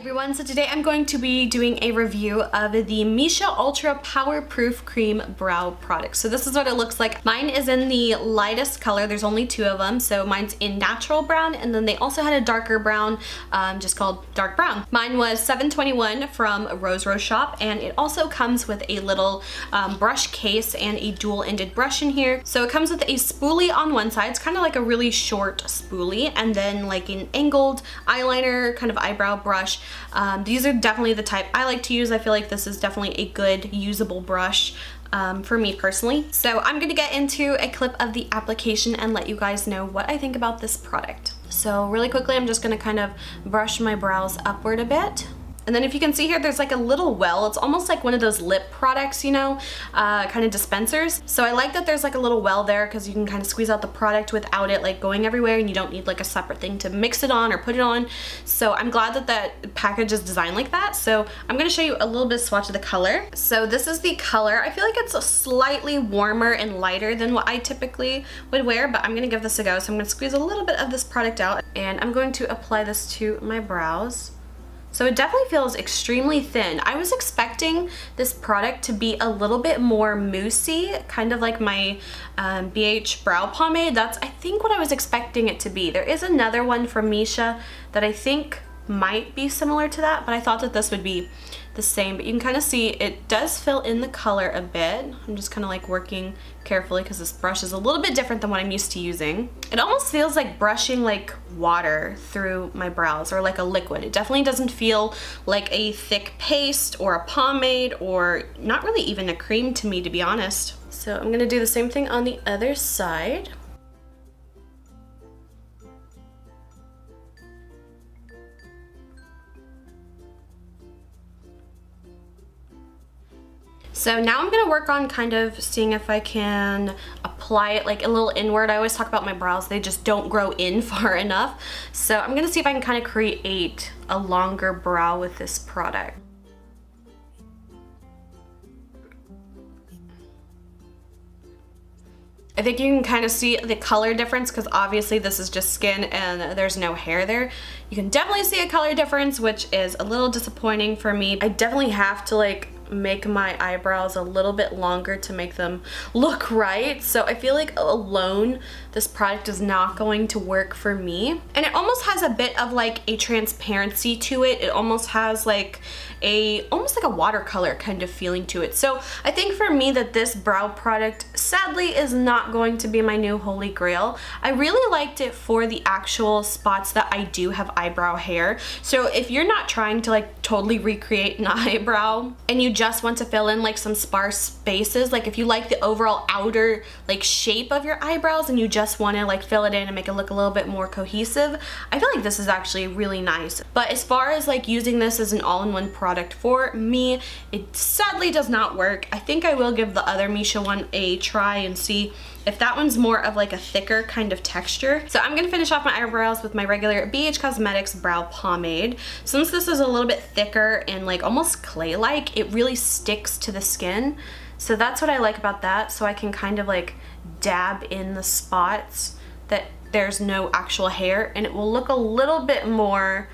everyone, so today I'm going to be doing a review of the Missha Ultra Powerproof Cream Brow Product. So this is what it looks like. Mine is in the lightest color. There's only two of them. So mine's in natural brown, and then they also had a darker brown, just called dark brown. Mine was $7.21 from Rose Shop, and it also comes with a little brush case and a dual-ended brush in here. So it comes with a spoolie on one side. It's kind of like a really short spoolie, and then like an angled eyeliner kind of eyebrow brush. These are definitely the type I like to use. I feel like this is definitely a good usable brush for me personally. So I'm gonna get into a clip of the application and let you guys know what I think about this product. So really quickly, I'm just gonna kind of brush my brows upward a bit. And then if you can see here, there's like a little well. It's almost like one of those lip products, you know, kind of dispensers. So I like that there's like a little well there because you can kind of squeeze out the product without it like going everywhere, and you don't need like a separate thing to mix it on or put it on. So I'm glad that that package is designed like that. So I'm gonna show you a little bit of swatch of the color. So this is the color. I feel like it's slightly warmer and lighter than what I typically would wear, but I'm gonna give this a go. So I'm gonna squeeze a little bit of this product out, and I'm going to apply this to my brows. So it definitely feels extremely thin. I was expecting this product to be a little bit more moussey, kind of like my BH brow pomade. That's, I think, what I was expecting it to be. There is another one from Missha that I think might be similar to that, but I thought that this would be the same. But you can kind of see it does fill in the color a bit. I'm just kind of like working carefully because this brush is a little bit different than what I'm used to using. It almost feels like brushing like water through my brows, or like a liquid. It definitely doesn't feel like a thick paste or a pomade, or not really even a cream to me, to be honest. So I'm gonna do the same thing on the other side. So now I'm gonna work on kind of seeing if I can apply it like a little inward. I always talk about my brows, they just don't grow in far enough. So I'm gonna see if I can kind of create a longer brow with this product. I think you can kind of see the color difference because obviously this is just skin and there's no hair there. You can definitely see a color difference, which is a little disappointing for me. I definitely have to like make my eyebrows a little bit longer to make them look right. So I feel like alone this product is not going to work for me. And it almost has a bit of like a transparency to it. It almost has like almost like a watercolor kind of feeling to it. So I think for me that this brow product sadly is not going to be my new holy grail. I really liked it for the actual spots that I do have eyebrow hair. So if you're not trying to like totally recreate an eyebrow and you just want to fill in like some sparse spaces, like if you like the overall outer like shape of your eyebrows and you just want to like fill it in and make it look a little bit more cohesive, I feel like this is actually really nice. But as far as like using this as an all-in-one product for me, it sadly does not work. I think I will give the other Missha one a try and see if that one's more of like a thicker kind of texture. So I'm gonna finish off my eyebrows with my regular BH Cosmetics brow pomade. Since this is a little bit thicker and like almost clay-like, it really sticks to the skin. So that's what I like about that. So I can kind of like dab in the spots that there's no actual hair, and it will look a little bit more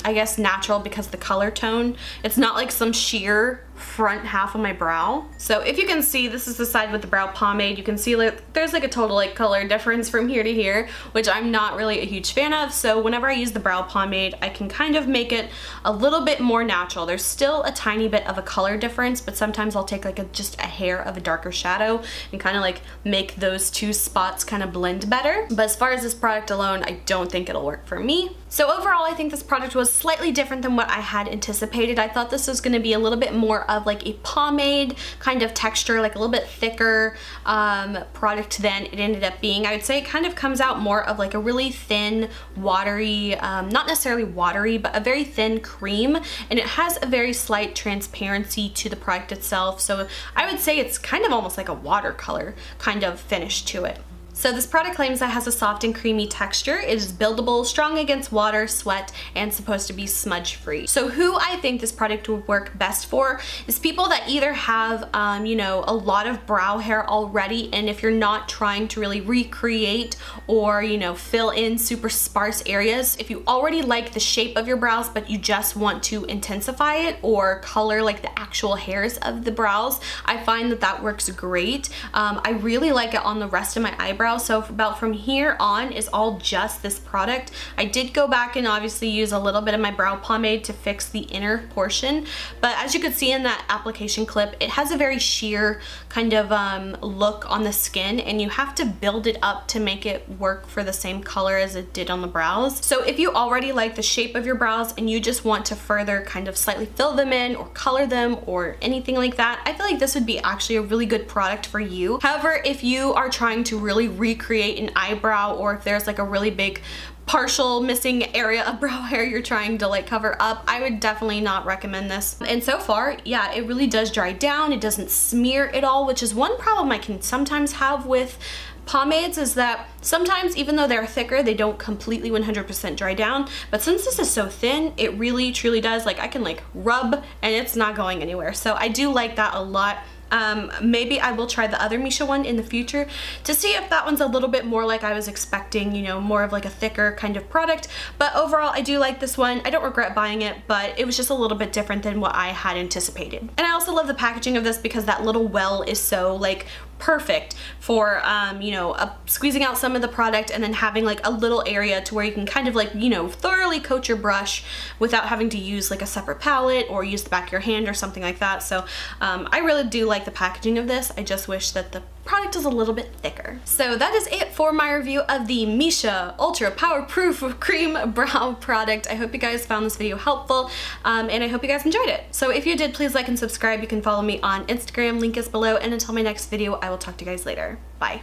I guess natural because the color tone. It's not like some sheer front half of my brow. So if you can see, this is the side with the brow pomade. You can see like there's like a total like color difference from here to here, which I'm not really a huge fan of. So whenever I use the brow pomade, I can kind of make it a little bit more natural. There's still a tiny bit of a color difference, but sometimes I'll take like just a hair of a darker shadow and kind of like make those two spots kind of blend better. But as far as this product alone, I don't think it'll work for me. So overall, I think this product was slightly different than what I had anticipated. I thought this was going to be a little bit more of like a pomade kind of texture, like a little bit thicker product than it ended up being. I would say it kind of comes out more of like a really thin, watery, not necessarily watery, but a very thin cream, and it has a very slight transparency to the product itself. So I would say it's kind of almost like a watercolor kind of finish to it. So this product claims that it has a soft and creamy texture. It is buildable, strong against water, sweat, and supposed to be smudge free. So who I think this product would work best for is people that either have, you know, a lot of brow hair already, and if you're not trying to really recreate or, you know, fill in super sparse areas, if you already like the shape of your brows but you just want to intensify it or color like the actual hairs of the brows, I find that that works great. I really like it on the rest of my eyebrows. So about from here on is all just this product. I did go back and obviously use a little bit of my brow pomade to fix the inner portion, but as you could see in that application clip, it has a very sheer kind of look on the skin, and you have to build it up to make it work for the same color as it did on the brows. So if you already like the shape of your brows and you just want to further kind of slightly fill them in or color them or anything like that, I feel like this would be actually a really good product for you. However, if you are trying to really recreate an eyebrow, or if there's like a really big partial missing area of brow hair you're trying to like cover up, I would definitely not recommend this. And so far, yeah, it really does dry down. It doesn't smear at all, which is one problem I can sometimes have with pomades, is that sometimes even though they're thicker, they don't completely 100% dry down. But since this is so thin, it really truly does. Like I can like rub and it's not going anywhere. So I do like that a lot. Maybe I will try the other Missha one in the future to see if that one's a little bit more like I was expecting, you know, more of like a thicker kind of product. But overall, I do like this one. I don't regret buying it, but it was just a little bit different than what I had anticipated. And I also love the packaging of this because that little well is so like perfect for, you know, squeezing out some of the product and then having like a little area to where you can kind of like, you know, thoroughly coat your brush without having to use like a separate palette or use the back of your hand or something like that. So I really do like the packaging of this. I just wish that the product is a little bit thicker. So that is it for my review of the Missha Ultra Powerproof Cream Brow product. I hope you guys found this video helpful, and I hope you guys enjoyed it. So if you did, please like and subscribe. You can follow me on Instagram, link is below, and until my next video, I will talk to you guys later. Bye.